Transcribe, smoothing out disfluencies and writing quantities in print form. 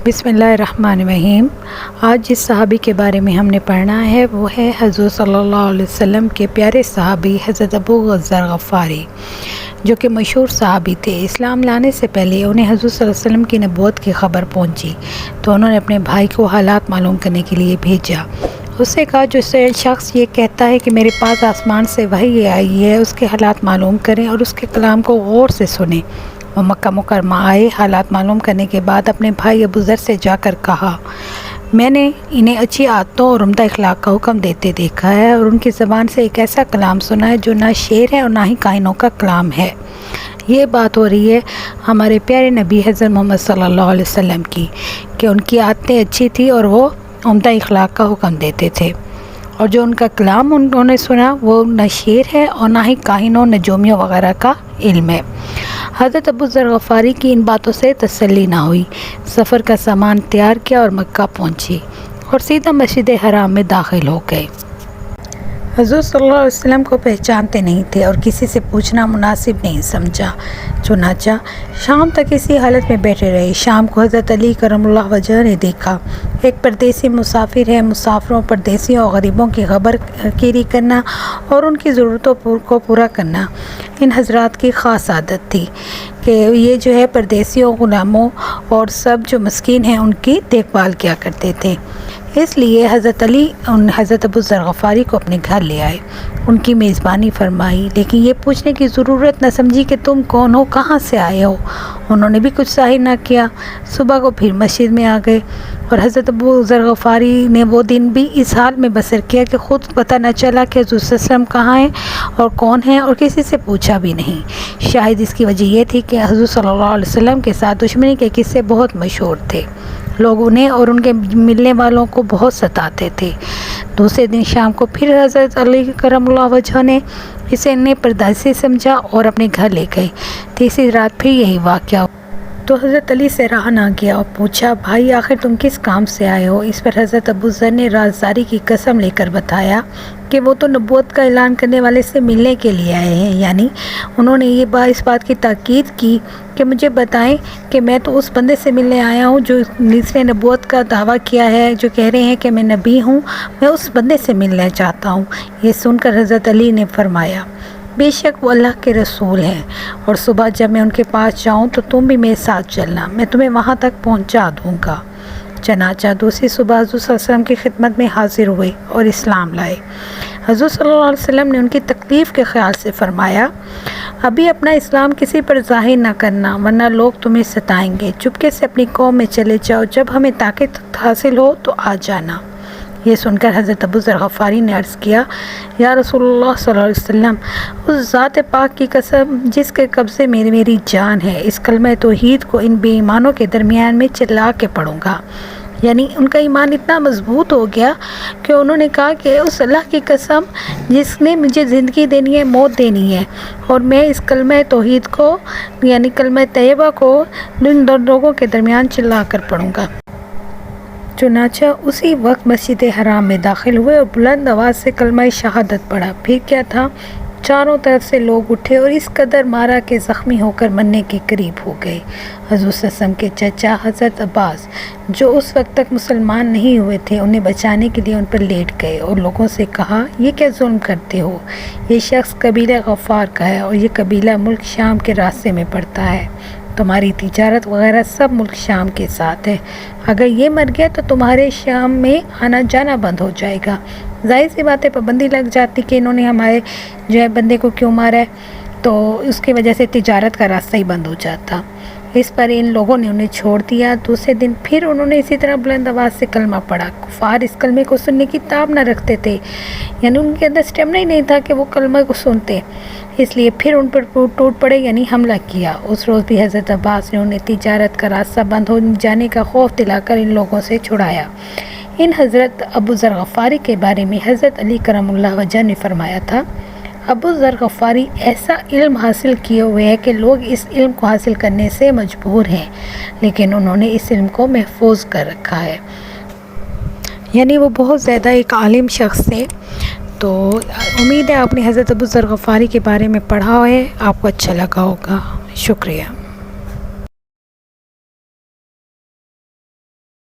बिस्मिल्लाहिर्रहमानिर्रहीम। आज जिस सहाबी के बारे में हमने पढ़ना है वो है हज़रत सल्लल्लाहु अलैहि वसल्लम के प्यारे सहाबी हज़रत अबू ज़र गफ़ारी, जो कि मशहूर सहाबी थे। इस्लाम लाने से पहले उन्हें हज़रत सल्लल्लाहु अलैहि वसल्लम की नबूवत की ख़बर पहुंची तो उन्होंने अपने भाई को हालात मालूम करने के लिए भेजा। उससे कहा जो शख्स ये कहता है कि मेरे पास आसमान से वही आई है, उसके हालात मालूम करें और उसके कलाम को गौर से सुने। वो मक्का मुकरमा आए। हालात मालूम करने के बाद अपने भाई अबू ज़र से जाकर कहा, मैंने इन्हें अच्छी आदतों और उम्दा अखलाक का हुक्म देते देखा है और उनकी ज़बान से एक ऐसा कलाम सुना है जो ना शेर है और ना ही काइनों का कलाम है। ये बात हो रही है हमारे प्यारे नबी हज़रत मोहम्मद सल्लल्लाहु अलैहि वसल्लम की कि उनकी आदतें अच्छी थी और वो उम्दा अखलाक का हुक्म देते थे, और जो उनका कलाम उन्होंने सुना वो न शेर है और ना ही काहिनों नजूमियों वगैरह का इल्म है। हज़रत अबू ज़र गफ़ारी की इन बातों से तसल्ली ना हुई। सफ़र का सामान तैयार किया और मक्का पहुंची और सीधा मस्जिद हराम में दाखिल हो गए। हज़रत सल्लल्लाहु अलैहि वसल्लम को पहचानते नहीं थे और किसी से पूछना मुनासिब नहीं समझा। चुनाचा शाम तक इसी हालत में बैठे रहे। शाम को हज़रत अली करमुल्लाह वजह ने देखा एक परदेसी मुसाफिर है। मुसाफिरों, परदेसियों और गरीबों की खबरगिरी करना और उनकी ज़रूरतों को पूरा करना इन हज़रात की ख़ास आदत थी कि ये जो है परदेसियों, ग़ुलामों और सब जो मस्कीन हैं उनकी देखभाल किया करते थे। इसलिए हज़रत अली हज़रत अबू ज़र गफ़ारी को अपने घर ले आए, उनकी मेज़बानी फरमाई, लेकिन ये पूछने की ज़रूरत न समझी कि तुम कौन हो, कहाँ से आए हो। उन्होंने भी कुछ ज़ाहिर ना किया। सुबह को फिर मस्जिद में आ गए और हज़रत अबू ज़र गफ़ारी ने वो दिन भी इस हाल में बसर किया कि ख़ुद पता न चला कि हज़रत वसल्लम कहाँ हैं और कौन है, और किसी से पूछा भी नहीं। शायद इसकी वजह यह थी कि हज़रत सल्लल्लाहु अलैहि वसल्लम के साथ दुश्मनी के किस्से बहुत मशहूर थे। लोग उन्हें और उनके मिलने वालों को बहुत सताते थे। दूसरे दिन शाम को फिर हज़रत अली करमुल्लाह वजह ने इसे इन्हें परदेसी समझा और अपने घर ले गए। तीसरी रात फिर यही वाक़या तो हज़रत अली से रहा ना गया और पूछा, भाई आखिर तुम किस काम से आए हो। इस पर हज़रत अबू ज़र ने राज़दारी की कसम लेकर बताया कि वो तो नबूवत का ऐलान करने वाले से मिलने के लिए आए हैं। यानी उन्होंने ये इस बात की ताकीद की कि मुझे बताएं कि मैं तो उस बंदे से मिलने आया हूँ जो जिसने नबूवत का दावा किया है, जो कह रहे हैं कि मैं नबी हूँ, मैं उस बंदे से मिलना चाहता हूँ। ये सुनकर हज़रत अली ने फरमाया, बेशक वो अल्लाह के रसूल हैं और सुबह जब मैं उनके पास जाऊं तो तुम भी मेरे साथ चलना, मैं तुम्हें वहां तक पहुंचा दूंगा। चनाचा दूसरी सुबह हज़रत सल्लल्लाहु अलैहि वसल्लम की खिदमत में हाजिर हुए और इस्लाम लाए। हज़रत सल्लल्लाहु अलैहि वसल्लम ने उनकी तकलीफ़ के ख्याल से फरमाया, अभी अपना इस्लाम किसी पर ज़ाहिर न करना वरना लोग तुम्हें सताएंगे। चुपके से अपनी कौम में चले जाओ, जब हमें ताकत हासिल हो तो आ जाना। ये सुनकर हज़रत अबू ज़र गफ़ारी ने अर्ज़ किया, या रसूलुल्लाह सल्लल्लाहु अलैहि वसल्लम, उस ज़ात पाक की कसम जिसके कब्ज़े में मेरी जान है, इस कलमा तौहीद को इन बेईमानों के दरमियान में चिल्ला के पढ़ूँगा। यानी उनका ईमान इतना मजबूत हो गया कि उन्होंने कहा कि उस अल्लाह की कसम जिसने मुझे ज़िंदगी देनी है, मौत देनी है, और मैं इस कलमा तौहीद को यानी कलमा तैयबा को इन दो लोगों के दरमियान चिल्ला कर पढ़ूँगा। चुनाचा उसी वक्त मस्जिद हराम में दाखिल हुए और बुलंद आवाज़ से कलमा शहादत पढ़ा। फिर क्या था, चारों तरफ से लोग उठे और इस कदर मारा कि ज़ख्मी होकर मरने के करीब हो गए। हज़रत सल्लल्लाहु के चचा हज़रत अब्बास, जो उस वक्त तक मुसलमान नहीं हुए थे, उन्हें बचाने के लिए उन पर लेट गए और लोगों से कहा, ये क्या जुल्म करते हो। ये शख्स कबीला गफ़ार का है और ये कबीला मुल्क शाम के रास्ते में पड़ता है। तुम्हारी तिजारत वगैरह सब मुल्क शाम के साथ है। अगर ये मर गया तो तुम्हारे शाम में आना जाना बंद हो जाएगा। जाहिर सी बात है, पाबंदी लग जाती कि इन्होंने हमारे जो है बंदे को क्यों मारा है, तो उसकी वजह से तिजारत का रास्ता ही बंद हो जाता। इस पर इन लोगों ने उन्हें छोड़ दिया। दूसरे दिन फिर उन्होंने इसी तरह बुलंद आवाज़ से कलमा पढ़ा। कुफार इस कलमे को सुनने की ताब न रखते थे, यानी उनके अंदर स्टेमिना ही नहीं था कि वो कलमा को सुनते, इसलिए फिर उन पर टूट पड़े यानी हमला किया। उस रोज़ भी हज़रत अब्बास ने उन्हें तिजारत का रास्ता बंद हो जाने का खौफ दिलाकर इन लोगों से छुड़ाया। इन हज़रत अबू ज़र गफ़ारी के बारे में हज़रत अली करमुल्लाह वजह ने फरमाया था, अबू ज़र गफ़ारी ऐसा इल्म हासिल किए हुए है कि लोग इस इल्म को हासिल करने से मजबूर हैं, लेकिन उन्होंने इस इल्म को महफूज कर रखा है। यानी वो बहुत ज़्यादा एक आलिम शख्स थे। तो उम्मीद है आपने हज़रत अबू ज़र गफ़ारी के बारे में पढ़ा है, आपको अच्छा लगा होगा। शुक्रिया।